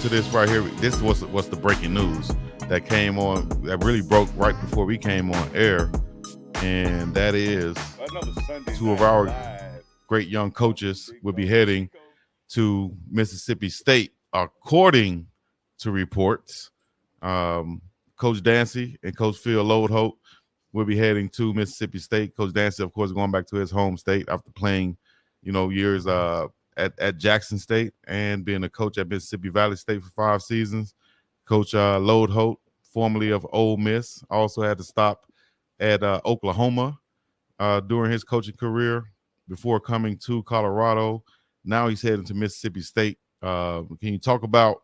to this right here. This was the breaking news that came on, that really broke right before we came on air, and that is two of our great young coaches will be heading to Mississippi State, according to reports. Coach Dancy and Coach Phil Loadholt will be heading to Mississippi State. Coach Dancy, of course, going back to his home state after playing, years at Jackson State and being a coach at Mississippi Valley State for 5 seasons. Coach Loadholt, formerly of Ole Miss, also had to stop at Oklahoma during his coaching career before coming to Colorado. Now he's heading to Mississippi State. Can you talk about,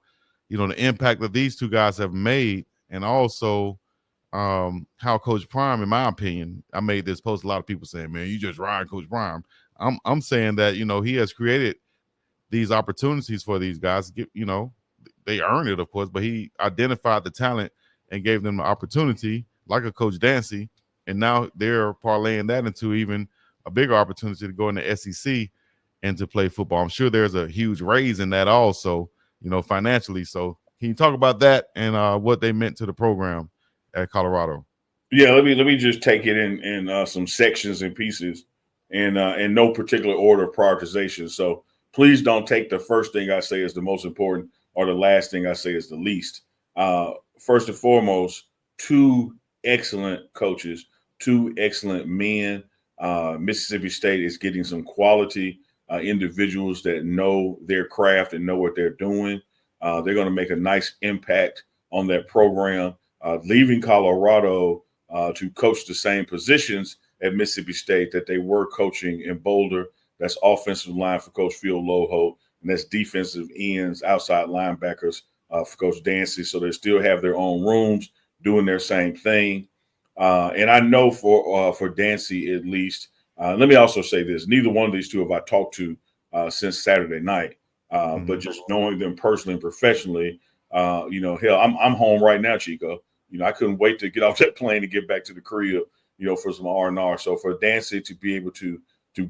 the impact that these two guys have made, and also how Coach Prime, in my opinion, I made this post. A lot of people saying, "Man, you just ride Coach Prime." I'm saying that he has created these opportunities for these guys. They earn it, of course, but he identified the talent and gave them the opportunity, like a Coach Dancy, and now they're parlaying that into even a bigger opportunity to go in the SEC and to play football. I'm sure there's a huge raise in that also, financially. So can you talk about that and what they meant to the program at Colorado? Yeah, let me just take it in some sections and pieces, and in no particular order of prioritization. So please don't take the first thing I say as the most important or the last thing I say is the least. First and foremost, 2 excellent coaches, 2 excellent men. Mississippi State is getting some quality individuals that know their craft and know what they're doing. They're going to make a nice impact on that program. Leaving Colorado to coach the same positions at Mississippi State that they were coaching in Boulder. That's offensive line for Coach Phil Loadholt, and that's defensive ends, outside linebackers for Coach Dancy. So they still have their own rooms doing their same thing. And I know for Dancy at least, let me also say this: neither one of these two have I talked to since Saturday night, but just knowing them personally and professionally, hell, I'm home right now, Chico. I couldn't wait to get off that plane and get back to the crib, for some R&R. So for Dancy to be able to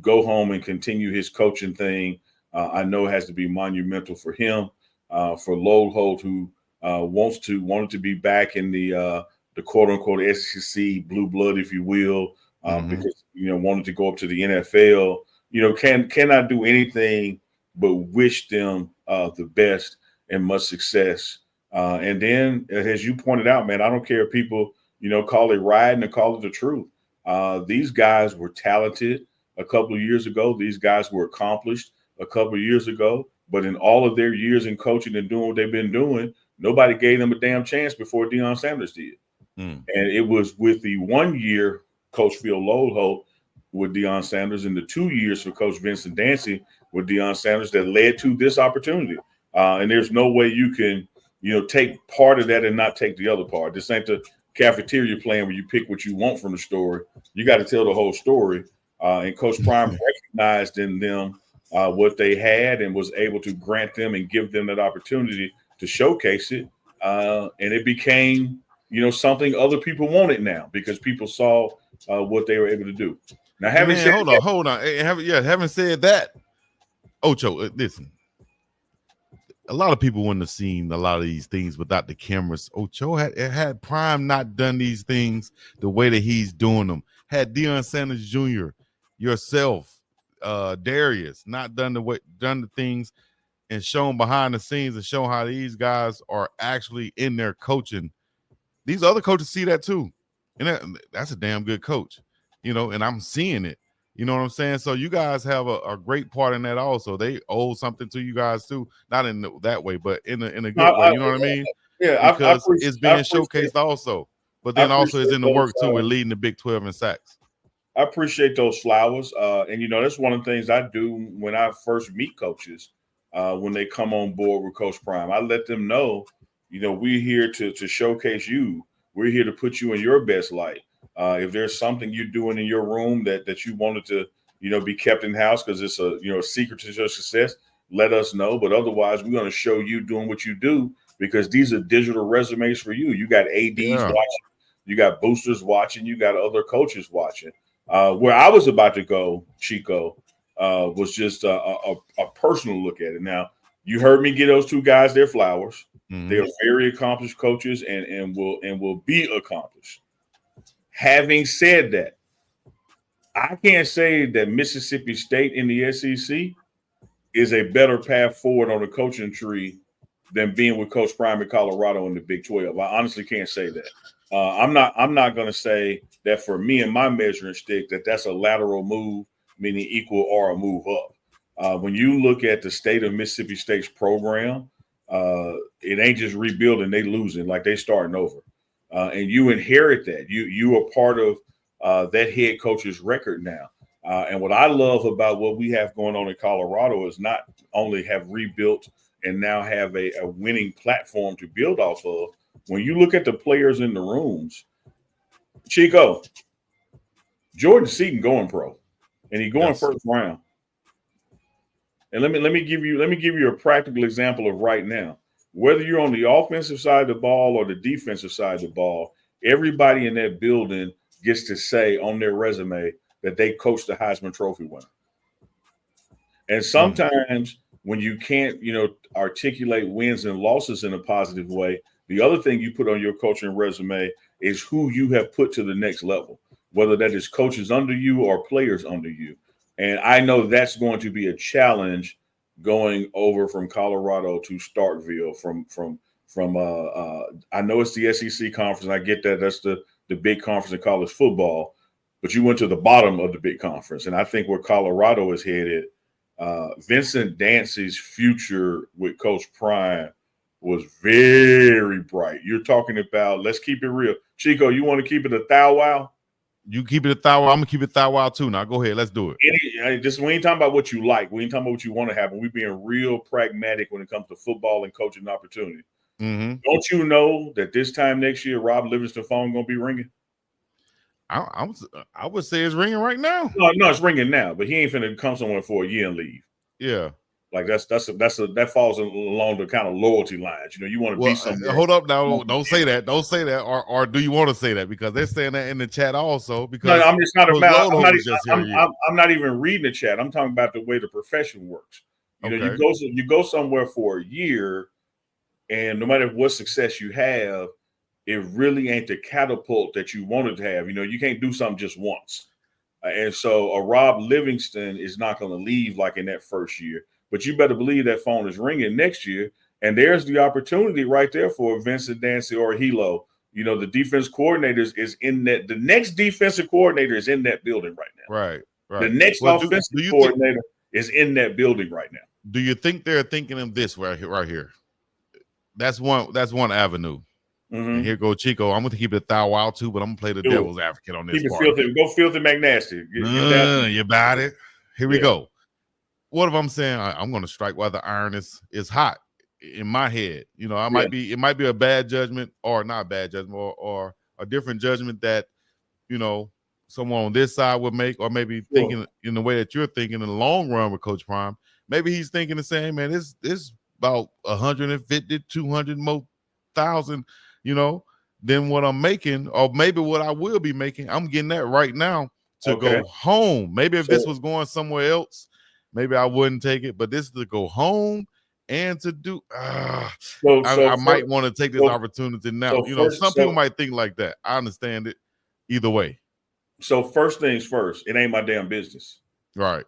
go home and continue his coaching thing, I know has to be monumental for him. For Loadholt, who wanted to be back in the quote unquote SEC blue blood, if you will, because wanted to go up to the NFL. Cannot do anything but wish them the best and much success. And then, as you pointed out, man, I don't care if people, call it riding or call it the truth. These guys were talented a couple of years ago. These guys were accomplished a couple of years ago. But in all of their years in coaching and doing what they've been doing, nobody gave them a damn chance before Deion Sanders did. And it was with the 1 year Coach Phil Loadholt with Deion Sanders and the 2 years for Coach Vincent Dancy with Deion Sanders that led to this opportunity. And there's no way you can, take part of that and not take the other part. This ain't the cafeteria plan where you pick what you want from the story. You got to tell the whole story. And Coach Prime recognized in them what they had and was able to grant them and give them that opportunity to showcase it. And it became, something other people wanted now because people saw what they were able to do. Now, hold on. Having said that, Ocho, listen. A lot of people wouldn't have seen a lot of these things without the cameras. Ocho had Prime not done these things the way that he's doing them, had Deion Sanders Jr., yourself, Darius, not done the things and shown behind the scenes and shown how these guys are actually in their coaching. These other coaches see that too, and that's a damn good coach, and I'm seeing it. You know what I'm saying? So you guys have a great part in that also. They owe something to you guys too, not in that way, but in a good way. You know what I mean? Yeah, because it's being showcased also, but then also it's in the work too with leading the Big 12 in sacks. I appreciate those flowers, and that's one of the things I do when I first meet coaches when they come on board with Coach Prime. I let them know, we're here to showcase you. We're here to put you in your best light. If there's something you're doing in your room that you wanted to, be kept in house because it's a secret to your success, let us know. But otherwise, we're going to show you doing what you do because these are digital resumes for you. You got ADs watching, you got boosters watching, you got other coaches watching. Where I was about to go, Chico, was just a personal look at it. Now, You heard me give those two guys their flowers. Mm-hmm. They are very accomplished coaches and will be accomplished. Having said that, I can't say that Mississippi State in the SEC is a better path forward on the coaching tree than being with Coach Prime in Colorado in the Big 12. I honestly can't say that. I'm not going to say that for me and my measuring stick that's a lateral move, meaning equal or a move up. When you look at the state of Mississippi State's program, it ain't just rebuilding; they losing, like they starting over, and you inherit that. You are part of that head coach's record now. And what I love about what we have going on in Colorado is not only have rebuilt and now have a winning platform to build off of. When you look at the players in the rooms, Chico, Jordan Seaton going pro, and he going first round. And let me give you a practical example of right now. Whether you're on the offensive side of the ball or the defensive side of the ball, everybody in that building gets to say on their resume that they coached the Heisman Trophy winner. And sometimes when you can't, articulate wins and losses in a positive way, the other thing you put on your coaching resume is who you have put to the next level, whether that is coaches under you or players under you. And I know that's going to be a challenge going over from Colorado to Starkville I know it's the SEC conference. I get that. That's the big conference in college football, but you went to the bottom of the big conference. And I think where Colorado is headed, Vincent Dancy's future with Coach Prime was very bright. You're talking about, let's keep it real. Chico, you want to keep it a thou wow? You keep it a thou wow. I'm going to keep it thou wow too. Now go ahead. Let's do it. We ain't talking about what you like. We ain't talking about what you want to happen. We're being real pragmatic when it comes to football and coaching opportunity. Mm-hmm. Don't you know that this time next year, Rob Livingston's phone going to be ringing? I would say it's ringing right now. No, it's ringing now, but he ain't finna come somewhere for a year and leave. Yeah. Like that falls along the kind of loyalty lines. You want to be somewhere. Hold up now. Don't say that. Don't say that. Or do you want to say that? Because they're saying that in the chat also. Because no, I'm just not about. I'm not even reading the chat. I'm talking about the way the profession works. You go somewhere for a year, and no matter what success you have, it really ain't the catapult that you wanted to have. You can't do something just once. And so a Rob Livingston is not going to leave like in that first year. But you better believe that phone is ringing next year. And there's the opportunity right there for Vincent Dancy or Hilo. The defense coordinator is in that. The next defensive coordinator is in that building right now. Right. The next offensive coordinator is in that building right now. Do you think they're thinking of this right here? That's one avenue. Mm-hmm. And here go Chico. I'm going to keep it a thou wow too, but I'm going to play the devil's advocate on this part. Go filthy McNasty. You about it. Here we go. What if I'm saying I'm going to strike while the iron is hot in my head? It might be a bad judgment or not a bad judgment or a different judgment that, someone on this side would make, or maybe thinking in the way that you're thinking in the long run with Coach Prime. Maybe he's thinking the same, man, it's about 150, 200 more thousand, than what I'm making, or maybe what I will be making. I'm getting that right now to go home. Maybe if this was going somewhere else, maybe I wouldn't take it, but this is to go home and to do. I might want to take this opportunity now. Some people might think like that. I understand it either way. So first things first, it ain't my damn business. Right.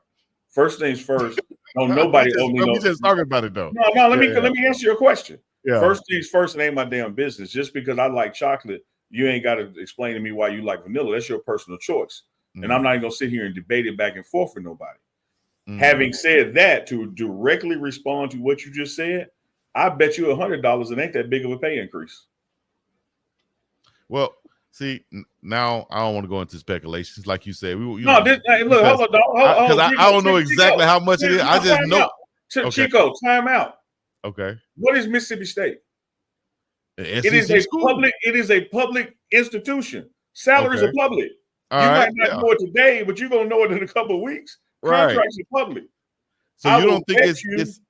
First things first. Nobody owe me. We just talking about it though. No. Let me answer your question. Yeah. First things first, it ain't my damn business. Just because I like chocolate, you ain't got to explain to me why you like vanilla. That's your personal choice. Mm-hmm. And I'm not even going to sit here and debate it back and forth with nobody. Mm-hmm. Having said that, to directly respond to what you just said, I bet you $100 it ain't that big of a pay increase. Well, see, now I don't want to go into speculations, like you said. Look, hold on, because I don't know exactly how much it is. I just know. Chico, time out. Okay. What is Mississippi State? It is a public institution. Salaries are public. You might not know it today, but you're gonna know it in a couple of weeks. Contracts are public. So you don't think it's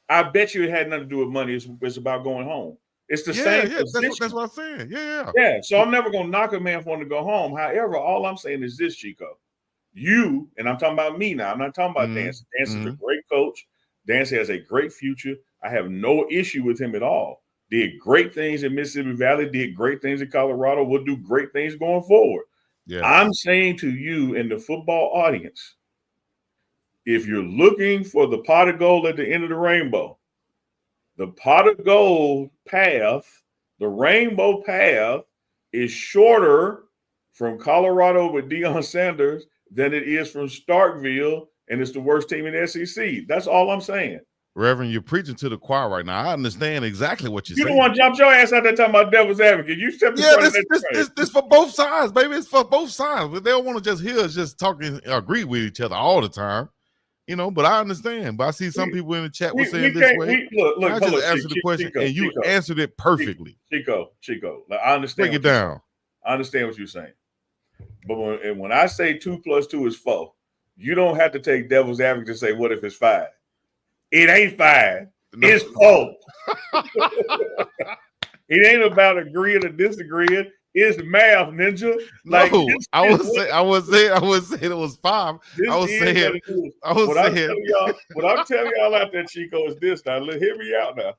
I bet you it had nothing to do with money. It's about going home. It's the same. Yeah, that's what I'm saying. Yeah. So I'm never gonna knock a man for wanting to go home. However, all I'm saying is this, Chico. You, and I'm talking about me now. I'm not talking about Dancy. Dancy's a great coach. Dancy has a great future. I have no issue with him at all. Did great things in Mississippi Valley, did great things in Colorado, will do great things going forward. Yes. I'm saying to you in the football audience, if you're looking for the pot of gold at the end of the rainbow, the pot of gold path, the rainbow path, is shorter from Colorado with Deion Sanders than it is from Starkville, and it's the worst team in the SEC. That's all I'm saying. Reverend, you're preaching to the choir right now. I understand exactly what you're saying. You don't want to jump your ass out there talking about devil's advocate. You step in front of that. This for both sides, baby. It's for both sides. But they don't want to just hear us just talking, agree with each other all the time. You know, but I understand. But I see some people in the chat were saying this way. Look, I just answered the question, and you answered it perfectly. Chico, like, I understand. Break it down. I understand what you're saying. But when I say 2 + 2 is 4, you don't have to take devil's advocate to say, what if it's 5? It ain't 5. No. It's 4. It ain't about agreeing or disagreeing. It's math, ninja. Like, no, I was saying it was 5. What I'm telling y'all out there, Chico, is this. Now, hear me out now.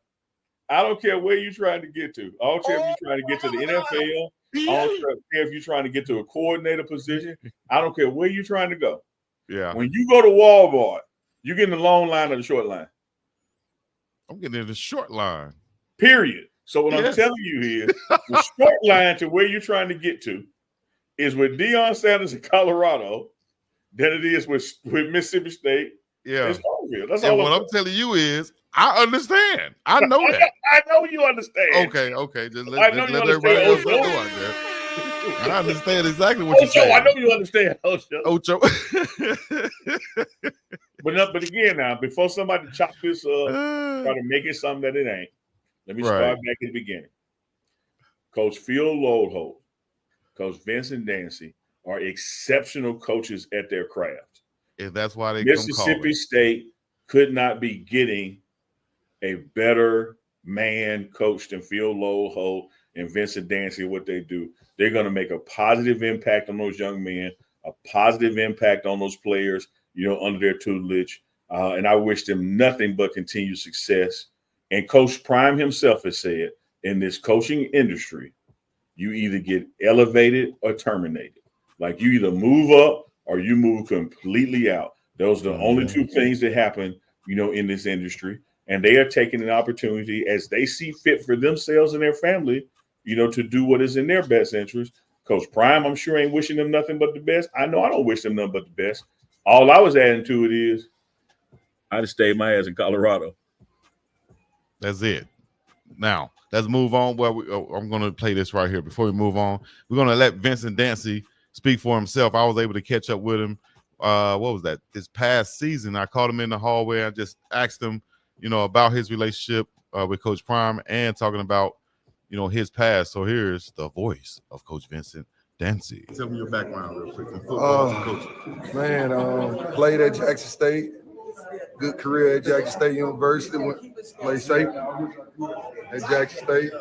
I don't care where you're trying to get to. I don't care if you're trying to get to the NFL. I don't care if you're trying to get to a coordinator position. I don't care where you're trying to go. Yeah. When you go to Walmart, you get in the long line or the short line? I'm getting in the short line. Period. So what I'm telling you is the short line to where you're trying to get to is with Deion Sanders in Colorado than it is with Mississippi State. Yeah. That's all. What I'm telling you is I understand. I know that. I know you understand. Okay. Just let everybody else know out there. I understand exactly what you're saying. I know you understand, Ocho. But again, now, before somebody chop this up, try to make it something that it ain't, let me start back at the beginning. Coach Phil Loadholt, Coach Vincent Dancy are exceptional coaches at their craft. And that's why they Mississippi State could not be getting a better man coach than Phil Loadholt and Vincent Dancy. What they do, they're going to make a positive impact on those young men, a positive impact on those players, under their tutelage. And I wish them nothing but continued success. And Coach Prime himself has said, in this coaching industry, you either get elevated or terminated. Like, you either move up or you move completely out. Those are the only two things that happen, in this industry. And they are taking an opportunity as they see fit for themselves and their family, to do what is in their best interest. Coach Prime, I'm sure, ain't wishing them nothing but the best. I know I don't wish them nothing but the best. All I was adding to it is I'd have stayed my ass in Colorado. That's it. Now, let's move on. Well, I'm going to play this right here. Before we move on, we're going to let Vincent Dancy speak for himself. I was able to catch up with him. What was that? This past season, I called him in the hallway. I just asked him, about his relationship with Coach Prime and talking about, his past. So here's the voice of Coach Vincent Dancy. Tell me your background real quick. Played at Jackson State. Good career at Jackson State University. Played safety at Jackson State.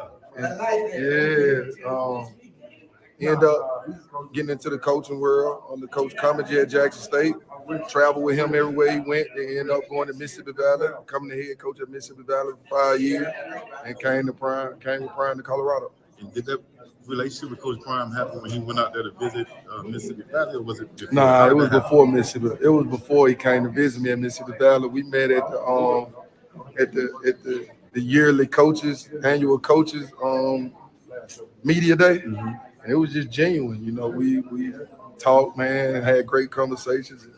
Ended up getting into the coaching world on the coach comedy at Jackson State. Traveled with him everywhere he went. They ended up going to Mississippi Valley, becoming the head coach at Mississippi Valley for 5 years, and came with Prime to Colorado. And did that relationship with Coach Prime happen when he went out there to visit Mississippi Valley, or was it before? Nah, it was before Mississippi. It was before he came to visit me at Mississippi Valley. We met at the yearly annual coaches media day. Mm-hmm. And it was just genuine, we talked, man, had great conversations.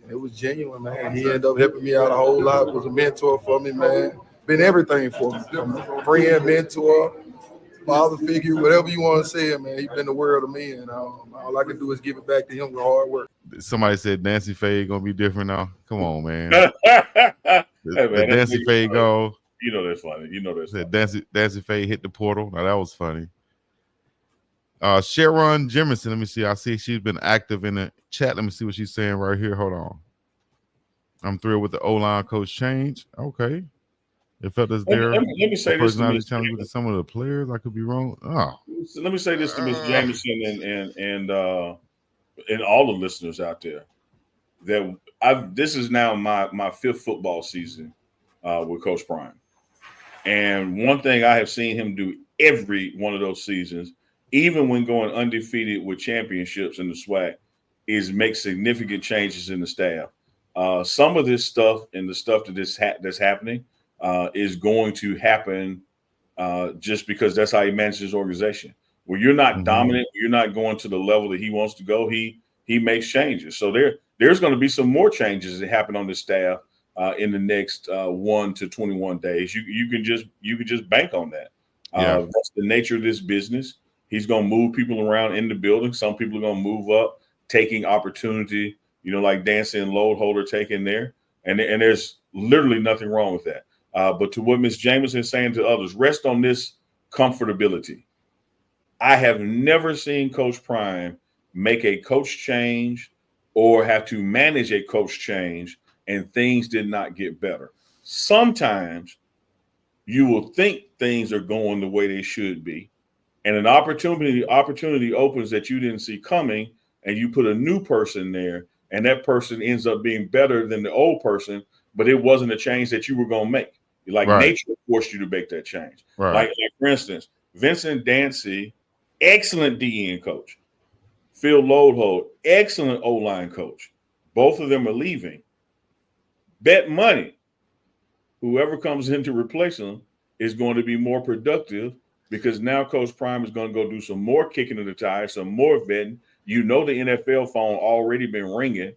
And it was genuine, man. He ended up helping me out a whole lot, was a mentor for me, man. Been everything for me, from friend, mentor, father figure, whatever you want to say, man. He's been the world to me, and all I can do is give it back to him with hard work. Somebody said Dancy Fade gonna be different now. Come on, man. the Dancy Fade go. That's funny. That's funny. Dancy Fade hit the portal. Now that was funny. Sharon Jimerson, let me see. I see she's been active in the chat. Let me see what she's saying right here. Hold on. I'm thrilled with the O-line coach change. Okay. It felt as there. Let me say this to Ms. With some of the players. I could be wrong. Let me say this to Ms. Jamison and all the listeners out there. that this is now my fifth football season with Coach Prime. And one thing I have seen him do every one of those seasons, even when going undefeated with championships in the SWAC, is make significant changes in the staff. Some of this stuff and the stuff that's happening is going to happen just because that's how he manages his organization. Where you're not dominant, you're not going to the level that he wants to go. He makes changes. So there's going to be some more changes that happen on the staff in the next 1 to 21 days. You can just bank on that. That's the nature of this business. He's going to move people around in the building. Some people are going to move up, taking opportunity, like Dancy and Loadholt are taking there. And there's literally nothing wrong with that. But to what Ms. Jameson is saying to others, rest on this comfortability. I have never seen Coach Prime make a coach change or have to manage a coach change and things did not get better. Sometimes you will think things are going the way they should be, and an opportunity opens that you didn't see coming, and you put a new person there, and that person ends up being better than the old person, but it wasn't a change that you were going to make. Nature forced you to make that change. Like for instance, Vincent Dancy, excellent DN coach. Phil Loadholt, excellent O-line coach. Both of them are leaving. Bet money, whoever comes in to replace them is going to be more productive because now Coach Prime is going to go do some more kicking of the tires, some more vetting. The NFL phone already been ringing.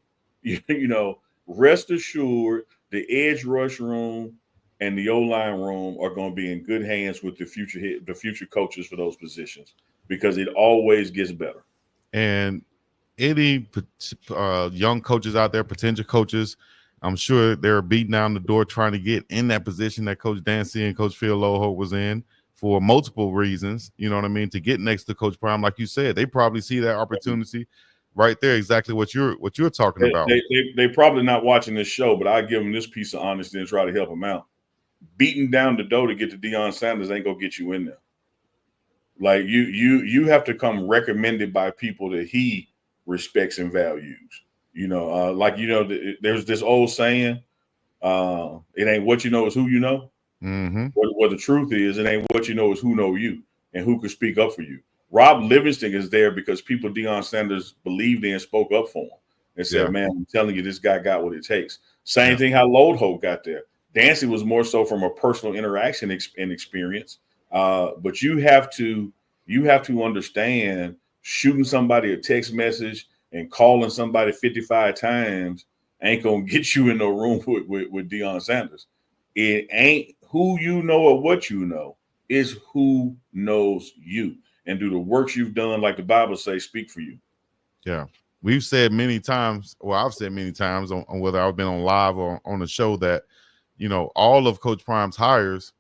Rest assured the edge rush room and the O-line room are going to be in good hands with the future coaches for those positions because it always gets better. And any young coaches out there, potential coaches, I'm sure they're beating down the door trying to get in that position that Coach Dancy and Coach Phil Loadholt was in for multiple reasons. You know what I mean? To get next to Coach Prime, like you said, they probably see that opportunity right there. Exactly what you're talking about. They probably not watching this show, but I give them this piece of honesty and try to help them out. Beating down the door to get to Deion Sanders ain't gonna get you in there. Like you have to come recommended by people that he respects and values. There's this old saying, it ain't what you know, is who you know. Mm-hmm. What the truth is, it ain't what you know, is who know you and who could speak up for you. Rob Livingston is there because people Deion Sanders believed in and spoke up for him and said, man, I'm telling you, this guy got what it takes. Same thing how Loadholt got there. Dancy was more so from a personal interaction and experience. But you have to understand, shooting somebody a text message and calling somebody 55 times ain't gonna get you in no room with Deion Sanders. It ain't who you know or what you know, it's who knows you. And do the works you've done, like the Bible says, speak for you. Yeah. We've said many times, I've said many times on whether I've been on live or on the show that, all of Coach Prime's hires,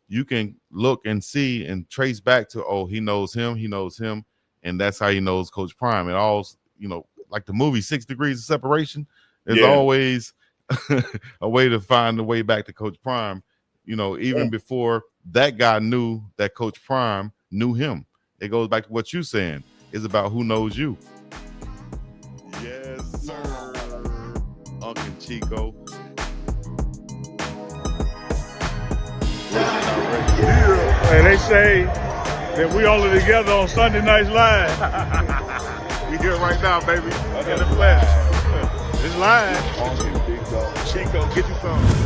you can look and see and trace back to, he knows him, and that's how he knows Coach Prime. It all, like the movie 6 Degrees of Separation, there's always a way to find the way back to Coach Prime, even before that guy knew that Coach Prime knew him. It goes back to what you're saying. It's about who knows you. Yes, sir. Uncle Chico. And they say that we only together on Sunday Nights Live. We here right now, baby. In the flesh. It's live. Chico, get you some.